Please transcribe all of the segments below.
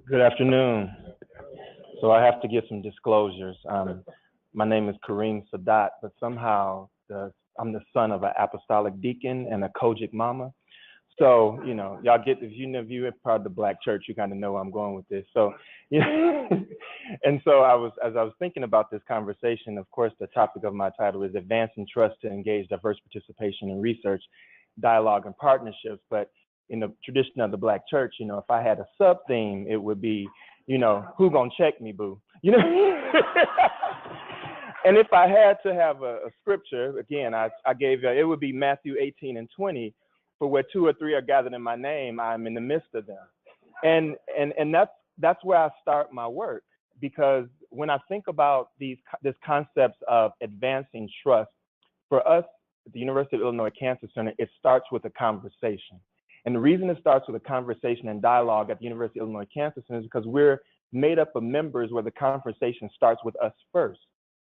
Good afternoon. So I have to give some disclosures. My name is Karriem, but somehow I'm the son of an apostolic deacon and a Kojic mama. So, y'all get, if you're part of the Black church, you kind of know where I'm going with this. So, and so as I was thinking about this conversation, of course, the topic of my title is Advancing Trust to Engage Diverse Participation in Research, Dialogue, and Partnerships. But in the tradition of the Black church, if I had a sub theme, it would be, who gonna check me, boo? And if I had to have a scripture, again, I gave it would be Matthew 18:20, for where two or three are gathered in my name, I'm in the midst of them. And that's where I start my work, because when I think about this concepts of advancing trust, for us at the University of Illinois Cancer Center, it starts with a conversation. And the reason it starts with a conversation and dialogue at the University of Illinois Cancer Center is because we're made up of members where the conversation starts with us first.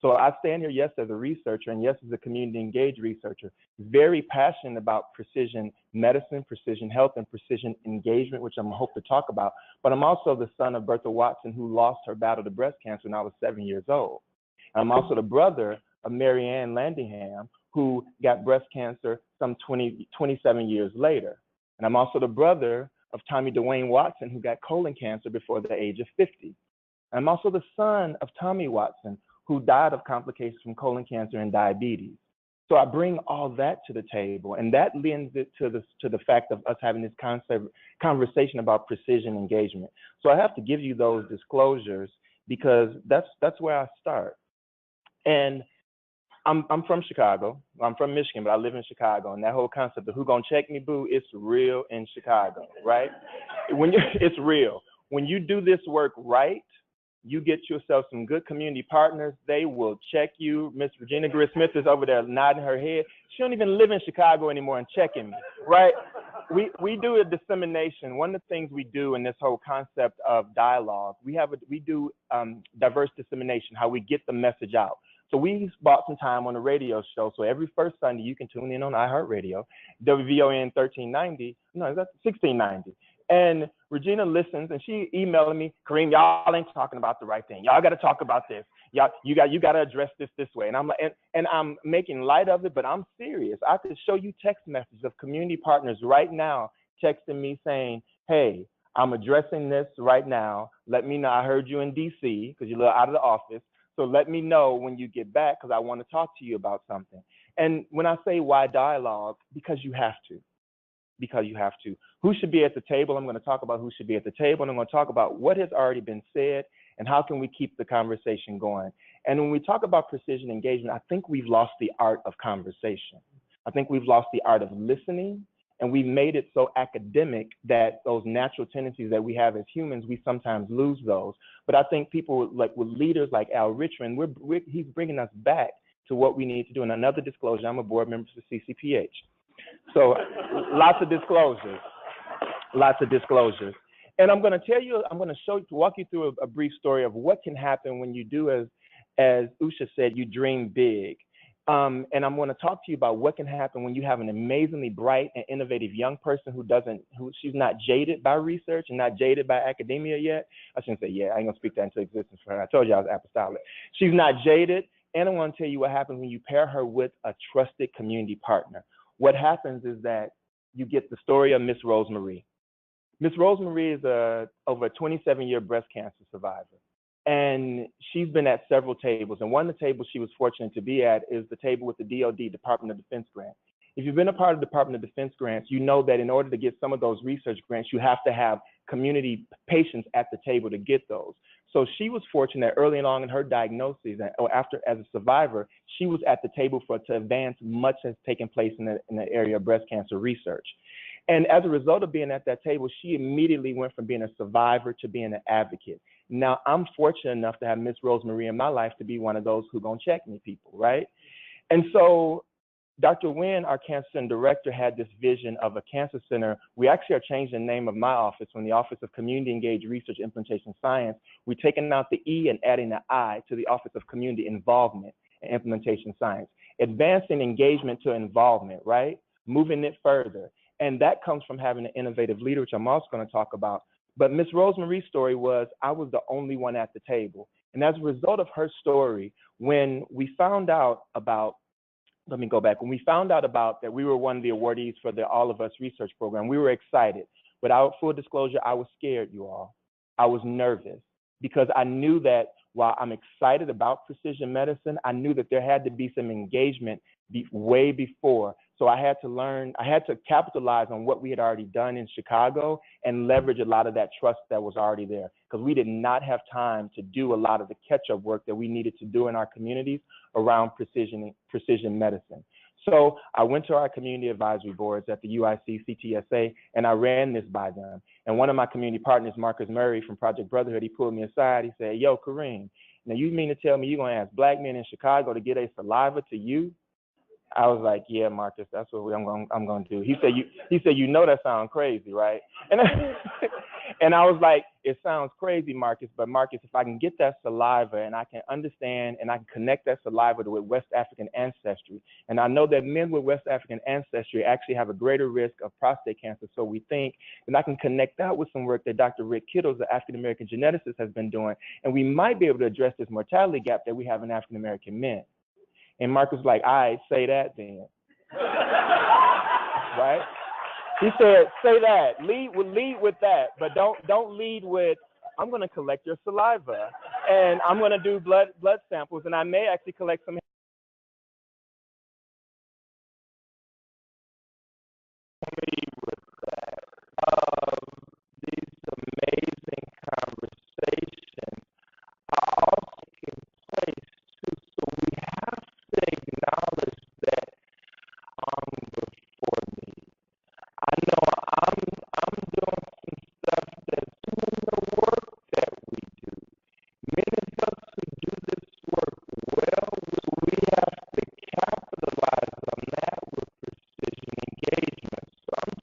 So I stand here, yes, as a researcher, and yes, as a community engaged researcher, very passionate about precision medicine, precision health, and precision engagement, which I'm hope to talk about. But I'm also the son of Bertha Watson, who lost her battle to breast cancer when I was 7 years old. I'm also the brother of Mary Ann Landingham, who got breast cancer some 27 years later. And I'm also the brother of Tommy Dwayne Watson, who got colon cancer before the age of 50. I'm also the son of Tommy Watson, who died of complications from colon cancer and diabetes. So I bring all that to the table, and that lends it to the fact of us having this conversation about precision engagement. So I have to give you those disclosures because that's where I start. And I'm from Chicago. I'm from Michigan, but I live in Chicago. And that whole concept of who gonna check me, boo, it's real in Chicago, right? It's real. When you do this work right, you get yourself some good community partners. They will check you. Miss Regina Greer-Smith is over there nodding her head. She don't even live in Chicago anymore and checking me, right? We do a dissemination. One of the things we do in this whole concept of dialogue, we do diverse dissemination, how we get the message out. So we bought some time on a radio show. So every first Sunday, you can tune in on iHeartRadio, WVON 1390. No, that's 1690. And Regina listens, and she emailing me, Karriem, y'all ain't talking about the right thing. Y'all got to talk about this. Y'all, you got to address this way. And I'm like, and I'm making light of it, but I'm serious. I could show you text messages of community partners right now texting me saying, hey, I'm addressing this right now. Let me know. I heard you in D.C. because you're a little out of the office. So let me know when you get back because I want to talk to you about something. And when I say why dialogue, because you have to. Because you have to. Who should be at the table? I'm going to talk about who should be at the table, and I'm going to talk about what has already been said and how can we keep the conversation going. And when we talk about precision engagement, I think we've lost the art of conversation. I think we've lost the art of listening, and we've made it so academic that those natural tendencies that we have as humans, we sometimes lose those. But I think people like with leaders like Al Richmond, he's bringing us back to what we need to do. And another disclosure, I'm a board member for CCPH. So lots of disclosures. And I'm going to tell you, walk you through a brief story of what can happen when you do, as Usha said, you dream big. And I'm going to talk to you about what can happen when you have an amazingly bright and innovative young person she's not jaded by research and not jaded by academia yet. I shouldn't say I ain't going to speak that into existence for her. I told you I was apostolic. She's not jaded. And I want to tell you what happens when you pair her with a trusted community partner. What happens is that you get the story of Miss Rosemarie. Miss Rosemarie is over a 27-year breast cancer survivor. And she's been at several tables. And one of the tables she was fortunate to be at is the table with the DOD, Department of Defense grant. If you've been a part of the Department of Defense grants, you know that in order to get some of those research grants, you have to have community patients at the table to get those. So she was fortunate early on in her diagnosis, or after as a survivor, she was at the table to advance much has taken place in the area of breast cancer research. And as a result of being at that table, she immediately went from being a survivor to being an advocate. Now, I'm fortunate enough to have Miss Rosemarie in my life to be one of those who gonna check me people, right? And so Dr. Wynn, our cancer center director, had this vision of a cancer center. We actually are changing the name of my office from the Office of Community Engaged Research Implementation Science. We're taking out the E and adding the I to the Office of Community Involvement and Implementation Science. Advancing engagement to involvement, right? Moving it further. And that comes from having an innovative leader, which I'm also going to talk about. But Miss Rosemary's story was I was the only one at the table. And as a result of her story, when we found out about, let me go back, when we found out about that we were one of the awardees for the All of Us research program, we were excited. Without full disclosure, I was scared, you all. I was nervous because I knew that while I'm excited about precision medicine, I knew that there had to be some engagement way before. So I had to learn, I had to capitalize on what we had already done in Chicago and leverage a lot of that trust that was already there, because we did not have time to do a lot of the catch-up work that we needed to do in our communities around precision medicine. So I went to our community advisory boards at the UIC, CTSA, and I ran this by them. And one of my community partners, Marcus Murray from Project Brotherhood, he pulled me aside. He said, yo, Karriem, now you mean to tell me you're going to ask black men in Chicago to get a saliva to you? I was like, yeah, Marcus, that's what I'm going to do. He said, you know that sounds crazy, right? And and I was like, it sounds crazy, Marcus, but Marcus, if I can get that saliva and I can understand and I can connect that saliva with West African ancestry, and I know that men with West African ancestry actually have a greater risk of prostate cancer, so we think, and I can connect that with some work that Dr. Rick Kittles, the African-American geneticist, has been doing, and we might be able to address this mortality gap that we have in African-American men. And Mark was like, all right, say that then. Right? He said, say that. Lead with that, but don't lead with, I'm going to collect your saliva, and I'm going to do blood samples, and I may actually collect some. These amazing conversations are also taking place too. So we have to acknowledge that before me. I know I'm doing some stuff that's doing the work that we do. Many of us who do this work well, we have to capitalize on that with precision engagement. So I'm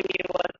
you